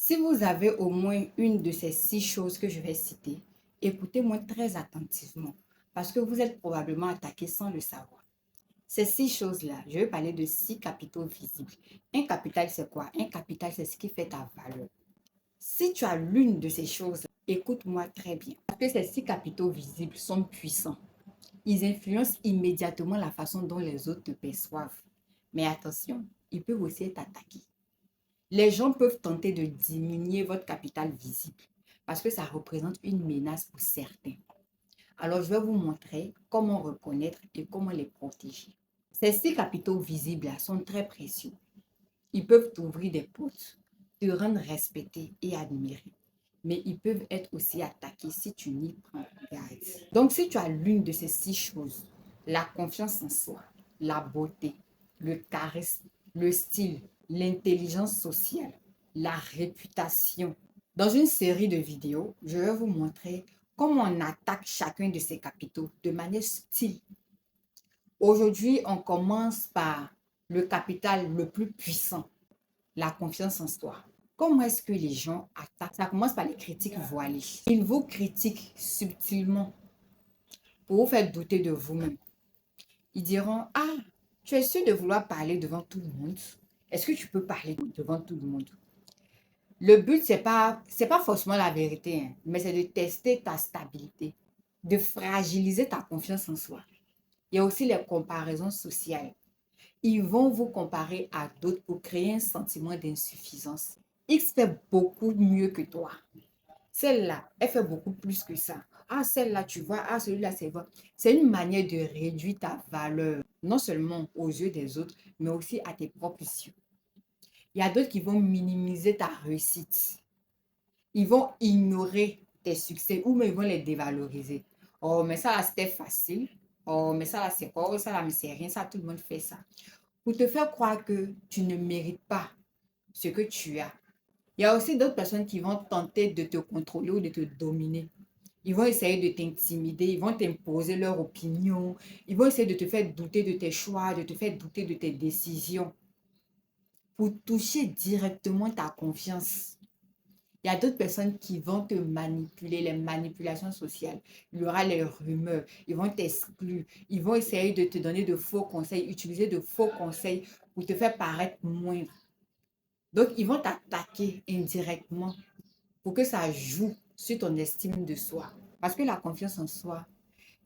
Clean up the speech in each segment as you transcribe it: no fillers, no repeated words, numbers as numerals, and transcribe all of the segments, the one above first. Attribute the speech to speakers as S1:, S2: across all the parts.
S1: Si vous avez au moins une de ces 6 choses que je vais citer, écoutez-moi très attentivement parce que vous êtes probablement attaqué sans le savoir. Ces 6 choses-là, je vais parler de 6 capitaux visibles. Un capital, c'est quoi? Un capital, c'est ce qui fait ta valeur. Si tu as l'une de ces choses, écoute-moi très bien. Parce que ces 6 capitaux visibles sont puissants. Ils influencent immédiatement la façon dont les autres te perçoivent. Mais attention, ils peuvent aussi être attaqués. Les gens peuvent tenter de diminuer votre capital visible parce que ça représente une menace pour certains. Alors, je vais vous montrer comment reconnaître et comment les protéger. Ces 6 capitaux visibles-là sont très précieux. Ils peuvent t'ouvrir des portes, te rendre respecté et admiré. Mais ils peuvent être aussi attaqués si tu n'y prends garde. Donc, si tu as l'une de ces 6 choses, la confiance en soi, la beauté, le charisme, le style, l'intelligence sociale, la réputation. Dans une série de vidéos, je vais vous montrer comment on attaque chacun de ces capitaux de manière subtile. Aujourd'hui, on commence par le capital le plus puissant, la confiance en soi. Comment est-ce que les gens attaquent? Ça commence par les critiques voilées. Ils vous critiquent subtilement pour vous faire douter de vous-même. Ils diront, ah, tu es sûr de vouloir parler devant tout le monde? Est-ce que tu peux parler devant tout le monde? Le but, c'est pas forcément la vérité, hein, mais c'est de tester ta stabilité, de fragiliser ta confiance en soi. Il y a aussi les comparaisons sociales. Ils vont vous comparer à d'autres pour créer un sentiment d'insuffisance. X fait beaucoup mieux que toi. Celle-là, elle fait beaucoup plus que ça. Ah, celle-là, tu vois, ah, celui-là, c'est vrai. C'est une manière de réduire ta valeur, non seulement aux yeux des autres, mais aussi à tes propres yeux. Il y a d'autres qui vont minimiser ta réussite. Ils vont ignorer tes succès ou même ils vont les dévaloriser. Oh, mais ça, là, c'était facile. Oh, mais ça, là, c'est quoi? Oh, ça, là, mais c'est rien. Ça, tout le monde fait ça. Pour te faire croire que tu ne mérites pas ce que tu as. Il y a aussi d'autres personnes qui vont tenter de te contrôler ou de te dominer. Ils vont essayer de t'intimider, ils vont t'imposer leur opinion, ils vont essayer de te faire douter de tes choix, de te faire douter de tes décisions pour toucher directement ta confiance. Il y a d'autres personnes qui vont te manipuler, les manipulations sociales. Il y aura les rumeurs, ils vont t'exclure, ils vont essayer de te donner de faux conseils, utiliser de faux conseils pour te faire paraître moindre. Donc, ils vont t'attaquer indirectement pour que ça joue sur ton estime de soi. Parce que la confiance en soi,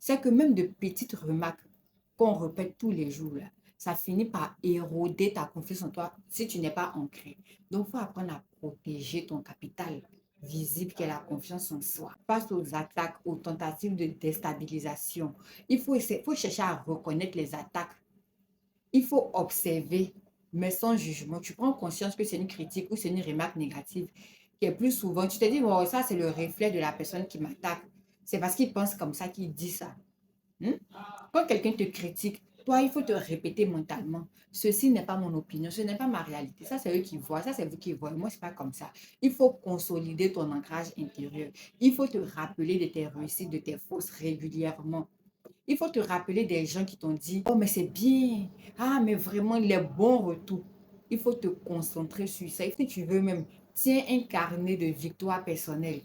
S1: c'est que même de petites remarques qu'on répète tous les jours, là, ça finit par éroder ta confiance en toi si tu n'es pas ancré. Donc, il faut apprendre à protéger ton capital visible qui est la confiance en soi. Face aux attaques, aux tentatives de déstabilisation, faut chercher à reconnaître les attaques. Il faut observer, mais sans jugement. Tu prends conscience que c'est une critique ou c'est une remarque négative qui est plus souvent. Tu te dis, bon, ça, c'est le reflet de la personne qui m'attaque. C'est parce qu'il pense comme ça qu'il dit ça. Hmm? Quand quelqu'un te critique, toi, il faut te répéter mentalement. Ceci n'est pas mon opinion, ce n'est pas ma réalité. Ça, c'est eux qui voient, ça, c'est vous qui voyez. Moi, ce n'est pas comme ça. Il faut consolider ton ancrage intérieur. Il faut te rappeler de tes réussites, de tes fausses régulièrement. Il faut te rappeler des gens qui t'ont dit, oh, mais c'est bien. Ah, mais vraiment, les bons retours. Il faut te concentrer sur ça. Et si tu veux même, tiens un carnet de victoires personnelles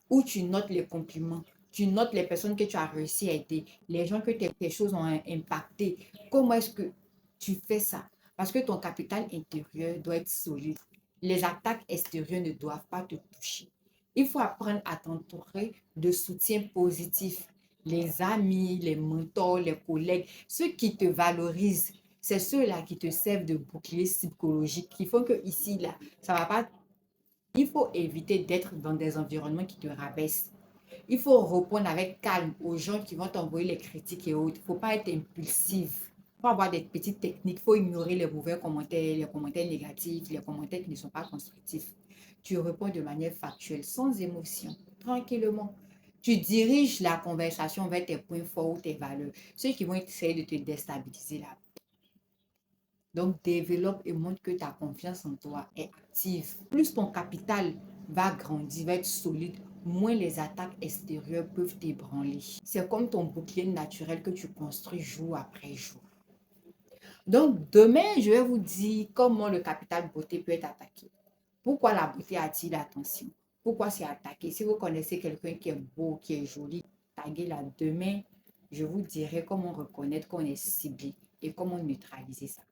S1: où tu notes les compliments, tu notes les personnes que tu as réussi à aider, les gens que tes choses ont impacté. Comment est-ce que tu fais ça? Parce que ton capital intérieur doit être solide. Les attaques extérieures ne doivent pas te toucher. Il faut apprendre à t'entourer de soutien positif. Les amis, les mentors, les collègues, ceux qui te valorisent, c'est ceux-là qui te servent de bouclier psychologique, qui font que ici, là, ça va pas. Il faut éviter d'être dans des environnements qui te rabaissent. Il faut répondre avec calme aux gens qui vont t'envoyer les critiques et autres. Il ne faut pas être impulsif. Il faut avoir des petites techniques. Il faut ignorer les mauvais commentaires, les commentaires négatifs, les commentaires qui ne sont pas constructifs. Tu réponds de manière factuelle, sans émotion, tranquillement. Tu diriges la conversation vers tes points forts ou tes valeurs. Ceux qui vont essayer de te déstabiliser là. Donc, développe et montre que ta confiance en toi est active. Plus ton capital va grandir, va être solide, moins les attaques extérieures peuvent t'ébranler. C'est comme ton bouclier naturel que tu construis jour après jour. Donc, demain, je vais vous dire comment le capital beauté peut être attaqué. Pourquoi la beauté attire l'attention? Pourquoi c'est attaqué? Si vous connaissez quelqu'un qui est beau, qui est joli, taguez-la. Demain, je vous dirai comment reconnaître qu'on est ciblé et comment neutraliser ça.